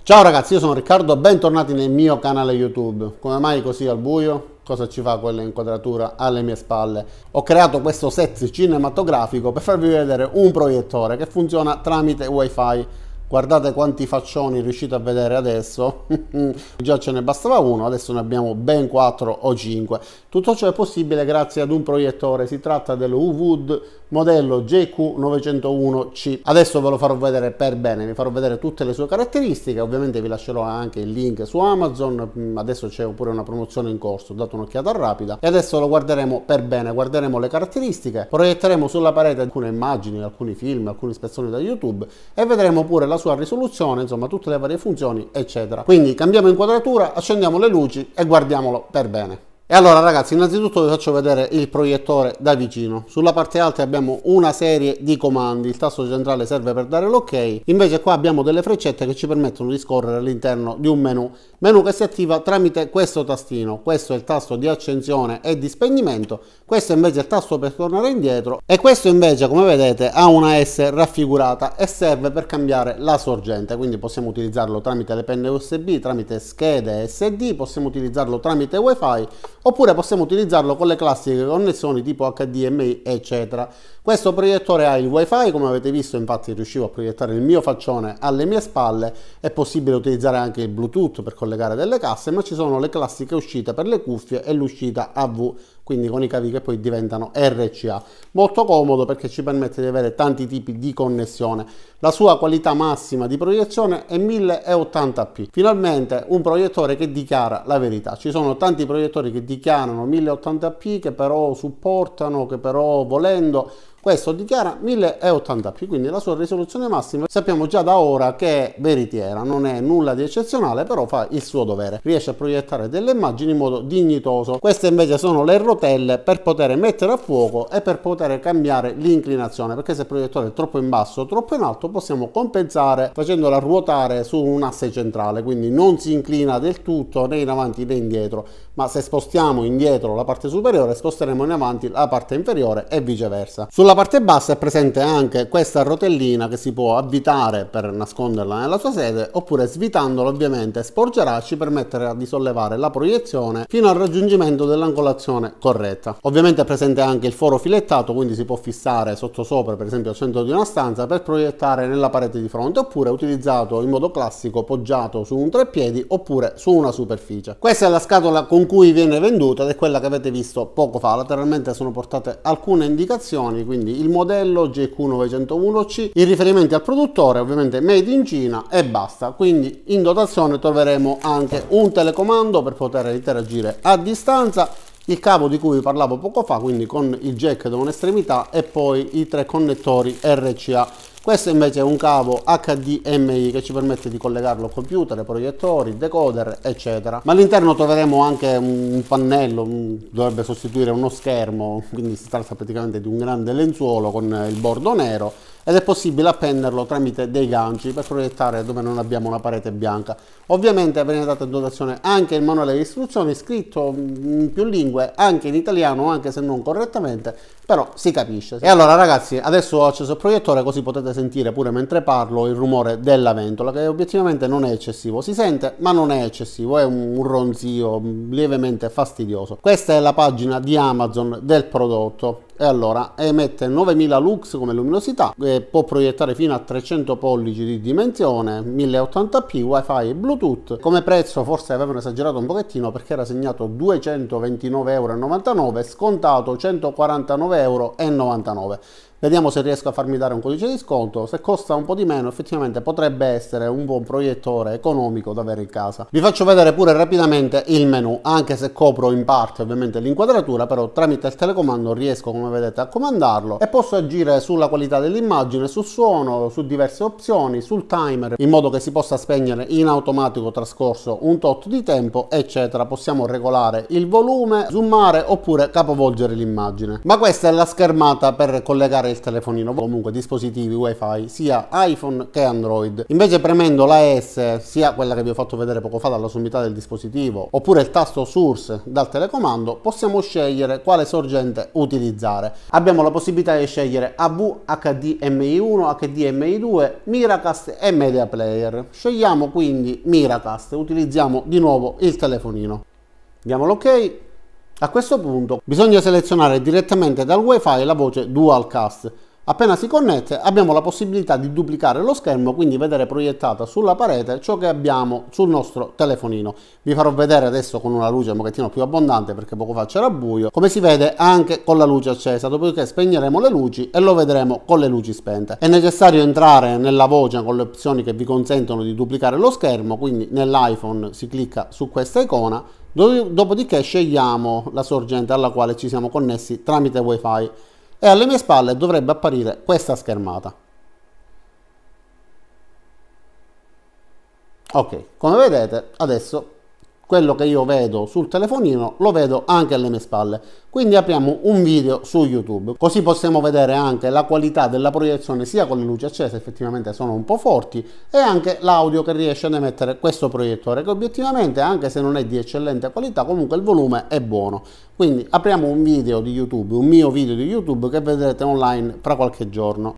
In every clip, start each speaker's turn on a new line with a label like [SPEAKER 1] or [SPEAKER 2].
[SPEAKER 1] Ciao ragazzi, io sono Riccardo, bentornati nel mio canale YouTube. Come mai così al buio? Cosa ci fa quella inquadratura alle mie spalle? Ho creato questo set cinematografico per farvi vedere un proiettore che funziona tramite Wi-Fi. Guardate quanti faccioni riuscite a vedere adesso. Già ce ne bastava uno, adesso ne abbiamo ben 4 o 5. Tutto ciò è possibile grazie ad un proiettore. Si tratta dello Uwood modello JQ901C. Adesso ve lo farò vedere per bene, vi farò vedere tutte le sue caratteristiche. Ovviamente vi lascerò anche il link su Amazon. Adesso c'è pure una promozione in corso, date un'occhiata rapida. E adesso lo guarderemo per bene, guarderemo le caratteristiche, proietteremo sulla parete alcune immagini, alcuni film, alcune spezzoni da YouTube e vedremo pure la sua risoluzione, insomma tutte le varie funzioni eccetera. Quindi cambiamo inquadratura, accendiamo le luci e guardiamolo per bene. E allora ragazzi, innanzitutto vi faccio vedere il proiettore da vicino. Sulla parte alta abbiamo una serie di comandi, il tasto centrale serve per dare l'ok, invece qua abbiamo delle freccette che ci permettono di scorrere all'interno di un menu che si attiva tramite questo tastino. Questo è il tasto di accensione e di spegnimento, questo invece è il tasto per tornare indietro e questo invece, come vedete, ha una S raffigurata e serve per cambiare la sorgente, quindi possiamo utilizzarlo tramite le penne USB, tramite schede SD, possiamo utilizzarlo tramite Wi-Fi oppure possiamo utilizzarlo con le classiche connessioni tipo HDMI eccetera. Questo proiettore ha il Wi-Fi, come avete visto, infatti riuscivo a proiettare il mio faccione alle mie spalle. È possibile utilizzare anche il Bluetooth per collegare delle casse, ma ci sono le classiche uscite per le cuffie e l'uscita AV, quindi con i cavi che poi diventano RCA. Molto comodo perché ci permette di avere tanti tipi di connessione. La sua qualità massima di proiezione è 1080p. Finalmente un proiettore che dichiara la verità. Ci sono tanti proiettori che dichiarano 1080p, che però supportano, che però volendo, questo dichiara 1080p, quindi la sua risoluzione massima sappiamo già da ora che è veritiera, non è nulla di eccezionale, però fa il suo dovere, riesce a proiettare delle immagini in modo dignitoso. Queste invece sono le rotelle per poter mettere a fuoco e per poter cambiare l'inclinazione, perché se il proiettore è troppo in basso o troppo in alto possiamo compensare facendola ruotare su un asse centrale, quindi non si inclina del tutto né in avanti né indietro, ma se spostiamo indietro la parte superiore sposteremo in avanti la parte inferiore e viceversa. Sulla parte bassa è presente anche questa rotellina che si può avvitare per nasconderla nella sua sede, oppure svitandola ovviamente sporgerà, ci permetterà di sollevare la proiezione fino al raggiungimento dell'angolazione corretta. Ovviamente è presente anche il foro filettato, quindi si può fissare sottosopra, per esempio al centro di una stanza, per proiettare nella parete di fronte, oppure utilizzato in modo classico poggiato su un treppiedi oppure su una superficie. Questa è la scatola con cui viene venduta ed è quella che avete visto poco fa. Lateralmente sono portate alcune indicazioni, quindi il modello JQ901C, i riferimenti al produttore, ovviamente made in Cina e basta. Quindi in dotazione troveremo anche un telecomando per poter interagire a distanza, il cavo di cui vi parlavo poco fa, quindi con il jack da un'estremità e poi i 3 connettori RCA. Questo invece è un cavo HDMI che ci permette di collegarlo al computer, proiettori, decoder eccetera. Ma all'interno troveremo anche un pannello, dovrebbe sostituire uno schermo, quindi si tratta praticamente di un grande lenzuolo con il bordo nero ed è possibile appenderlo tramite dei ganci per proiettare dove non abbiamo una parete bianca. Ovviamente viene dato in dotazione anche il manuale di istruzioni scritto in più lingue, anche in italiano, anche se non correttamente, però si capisce. E allora ragazzi, adesso ho acceso il proiettore così potete sentire pure mentre parlo il rumore della ventola, che obiettivamente non è eccessivo, si sente ma non è eccessivo, è un ronzio lievemente fastidioso. Questa è la pagina di Amazon del prodotto. E allora emette 9000 lux come luminosità, può proiettare fino a 300 pollici di dimensione, 1080p, wifi e bluetooth. Come prezzo forse avevano esagerato un pochettino perché era segnato 229,99 €, scontato 149,99 €. Vediamo se riesco a farmi dare un codice di sconto. Se costa un po' di meno effettivamente potrebbe essere un buon proiettore economico da avere in casa. Vi faccio vedere pure rapidamente il menu, anche se copro in parte ovviamente l'inquadratura, però tramite il telecomando riesco, come vedete, a comandarlo e posso agire sulla qualità dell'immagine, sul suono, su diverse opzioni, sul timer, in modo che si possa spegnere in automatico trascorso un tot di tempo eccetera. Possiamo regolare il volume, zoomare oppure capovolgere l'immagine. Ma questa è la schermata per collegare duplicare il telefonino, comunque dispositivi wifi sia iPhone che Android. Invece premendo la S, sia quella che vi ho fatto vedere poco fa dalla sommità del dispositivo, oppure il tasto Source dal telecomando, possiamo scegliere quale sorgente utilizzare. Abbiamo la possibilità di scegliere AV, HDMI1, HDMI2, Miracast e Media Player. Scegliamo quindi Miracast, utilizziamo di nuovo il telefonino. Diamo l'ok. A questo punto bisogna selezionare direttamente dal wifi la voce Dualcast. Appena si connette abbiamo la possibilità di duplicare lo schermo, quindi vedere proiettata sulla parete ciò che abbiamo sul nostro telefonino. Vi farò vedere adesso con una luce un pochettino più abbondante, perché poco fa c'era buio, come si vede anche con la luce accesa. Dopodiché spegneremo le luci e lo vedremo con le luci spente. È necessario entrare nella voce con le opzioni che vi consentono di duplicare lo schermo, quindi nell'iPhone si clicca su questa icona, dopodiché scegliamo la sorgente alla quale ci siamo connessi tramite wifi e alle mie spalle dovrebbe apparire questa schermata. Ok, come vedete adesso quello che io vedo sul telefonino lo vedo anche alle mie spalle, quindi apriamo un video su YouTube, così possiamo vedere anche la qualità della proiezione sia con le luci accese, effettivamente sono un po' forti, e anche l'audio che riesce ad emettere questo proiettore, che obiettivamente, anche se non è di eccellente qualità, comunque il volume è buono. Quindi apriamo un video di YouTube, un mio video di YouTube che vedrete online fra qualche giorno.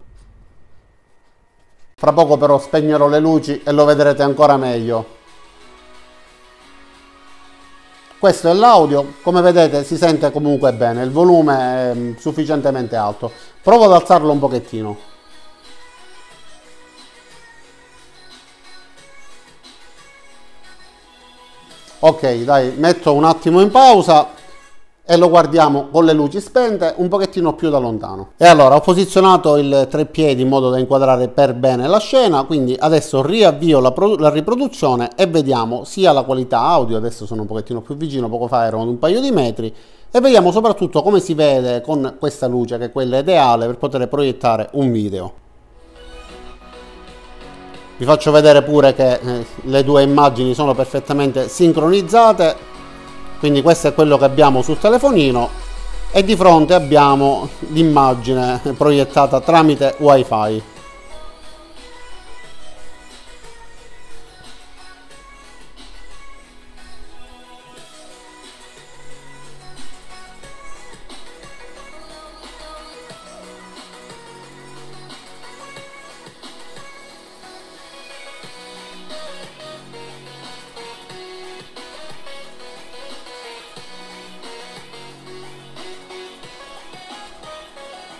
[SPEAKER 1] Fra poco però spegnerò le luci e lo vedrete ancora meglio. Questo è l'audio, come vedete si sente comunque bene, il volume è sufficientemente alto. Provo ad alzarlo un pochettino. Ok, dai, metto un attimo in pausa e lo guardiamo con le luci spente un pochettino più da lontano. E allora ho posizionato il treppiedi in modo da inquadrare per bene la scena, quindi adesso riavvio la riproduzione e vediamo sia la qualità audio, adesso sono un pochettino più vicino, poco fa ero ad un paio di metri, e vediamo soprattutto come si vede con questa luce, che è quella ideale per poter proiettare un video. Vi faccio vedere pure che le due immagini sono perfettamente sincronizzate. Quindi questo è quello che abbiamo sul telefonino e di fronte abbiamo l'immagine proiettata tramite wifi.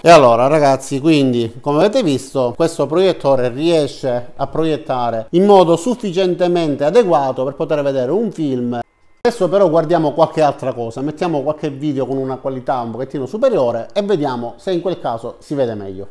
[SPEAKER 1] E allora ragazzi, quindi come avete visto questo proiettore riesce a proiettare in modo sufficientemente adeguato per poter vedere un film. Adesso però guardiamo qualche altra cosa, mettiamo qualche video con una qualità un pochettino superiore e vediamo se in quel caso si vede meglio.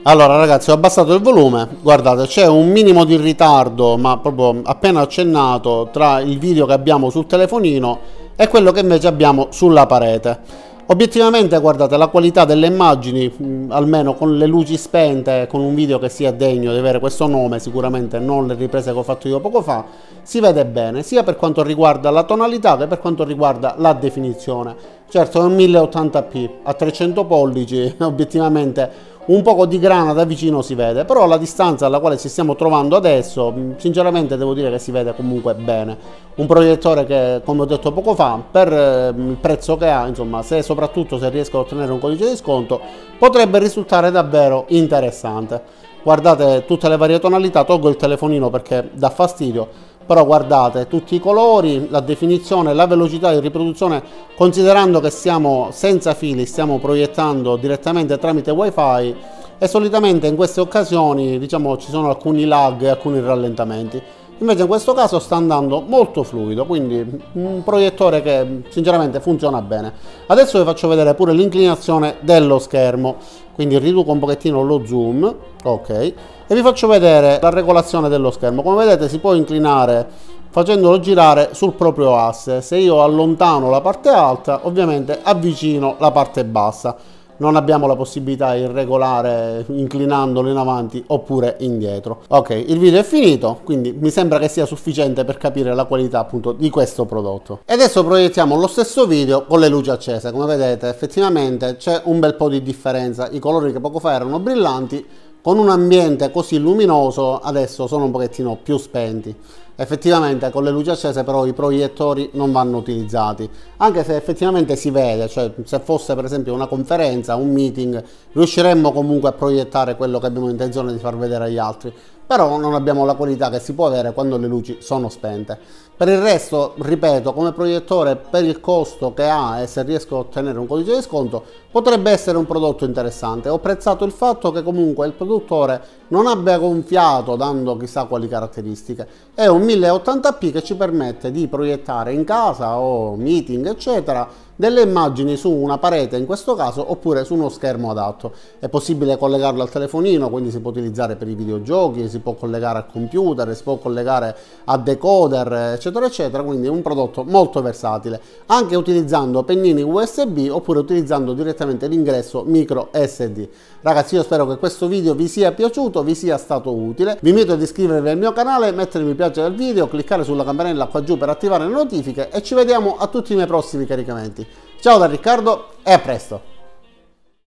[SPEAKER 1] Allora ragazzi, ho abbassato il volume, guardate c'è un minimo di ritardo, ma proprio appena accennato, tra il video che abbiamo sul telefonino e quello che invece abbiamo sulla parete. Obiettivamente guardate la qualità delle immagini, almeno con le luci spente, con un video che sia degno di avere questo nome, sicuramente non le riprese che ho fatto io poco fa, si vede bene sia per quanto riguarda la tonalità che per quanto riguarda la definizione. Certo è un 1080p a 300 pollici, obiettivamente un poco di grana da vicino si vede, però la distanza alla quale ci stiamo trovando adesso, sinceramente devo dire che si vede comunque bene. Un proiettore che, come ho detto poco fa, per il prezzo che ha, insomma, soprattutto se riesco a ottenere un codice di sconto, potrebbe risultare davvero interessante. Guardate tutte le varie tonalità, tolgo il telefonino perché dà fastidio, però guardate tutti i colori, la definizione, la velocità di riproduzione, considerando che siamo senza fili, stiamo proiettando direttamente tramite wifi e solitamente in queste occasioni diciamo ci sono alcuni lag e alcuni rallentamenti. Invece in questo caso sta andando molto fluido, quindi un proiettore che sinceramente funziona bene. Adesso vi faccio vedere pure l'inclinazione dello schermo, quindi riduco un pochettino lo zoom, ok, e vi faccio vedere la regolazione dello schermo. Come vedete si può inclinare facendolo girare sul proprio asse. Se io allontano la parte alta, ovviamente avvicino la parte bassa. Non abbiamo la possibilità di regolare inclinandolo in avanti oppure indietro. Ok, il video è finito, quindi mi sembra che sia sufficiente per capire la qualità appunto di questo prodotto. E adesso proiettiamo lo stesso video con le luci accese. Come vedete effettivamente c'è un bel po' di differenza. I colori che poco fa erano brillanti, con un ambiente così luminoso adesso sono un pochettino più spenti. Effettivamente con le luci accese però i proiettori non vanno utilizzati, anche se effettivamente si vede, cioè se fosse per esempio una conferenza, un meeting, riusciremmo comunque a proiettare quello che abbiamo intenzione di far vedere agli altri, però non abbiamo la qualità che si può avere quando le luci sono spente. Per il resto, ripeto, come proiettore, per il costo che ha e se riesco a ottenere un codice di sconto, potrebbe essere un prodotto interessante. Ho apprezzato il fatto che comunque il produttore non abbia gonfiato dando chissà quali caratteristiche. È un 1080p che ci permette di proiettare in casa o meeting, eccetera, delle immagini su una parete in questo caso oppure su uno schermo adatto. È possibile collegarlo al telefonino, quindi si può utilizzare per i videogiochi, si può collegare al computer, si può collegare a decoder, eccetera eccetera, quindi è un prodotto molto versatile, anche utilizzando pennini USB oppure utilizzando direttamente l'ingresso micro SD. Ragazzi, io spero che questo video vi sia piaciuto, vi sia stato utile. Vi invito ad iscrivervi al mio canale, mettere mi piace al video, cliccare sulla campanella qua giù per attivare le notifiche e ci vediamo a tutti i miei prossimi caricamenti. Ciao da Riccardo e a presto!